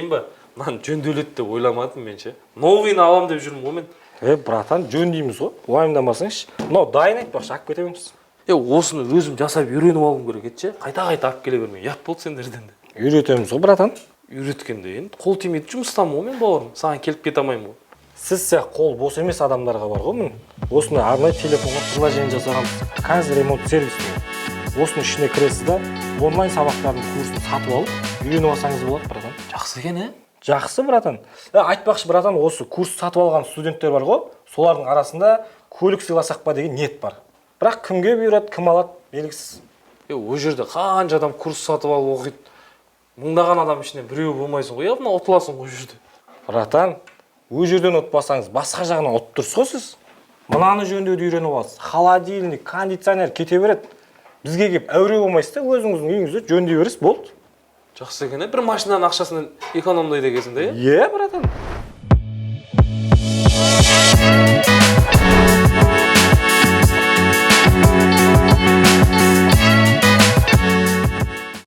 ба? Мынаны жөнделет деп ойламадым менше. Новыйны алам деп жүрмін ғой мен. Братан, жөн дейміз ғой. Уайымдамасаңшы. Мынау дайын айтпақшы, алып кете береміз. Осыны өзім жасап үйреніп алғым керек еді. Қайта-қайта алып келе бермей. Ят болды сендерден де. Үйретеміз ғой, братан. Үйреткенде енді қол тимейді жұмыстамын ғой мен бауырым. Саған келіп кете алмаймын ғой. Сіз сияқты қол бос емес адамдарға бар ғой міне. Осыны арнайы телефонға приложение жасағанбыз. Қазір ремонт сервис деген. Осының ішіне кіресіз да, онлайн сабақтардың курсын сатып алып, үйреніп алсаңыз болады, братан. Жақсы екен, Жақсы, братан. Айтпақшы, братан, осы курс сатып алған студенттер бар ғой, солардың арасында көлік сыйласақ па деген ниет бар. Бірақ кімге бұйырады, кім алады, белгісіз. Ол жерде қанша адам курс сатып алып оқиды. Мыңдаған адам ішінен біреу болмайсың ғой, мына ұтыласың ғой жерде. Братан, өз жерден ұтпасаңыз, басқа жағынан ұтып тұрсыз ғой сіз. Мынаны жөндеуді үйреніп аласыз. Холодильник, кондиционер кете береді. Бізге келіп әуре болмайсыз да, өзіңіздің үйіңізді жөндей бересіз, болды. Жақсы екен, бір машинаның ақшасынан экономдайды екенсің да, братан.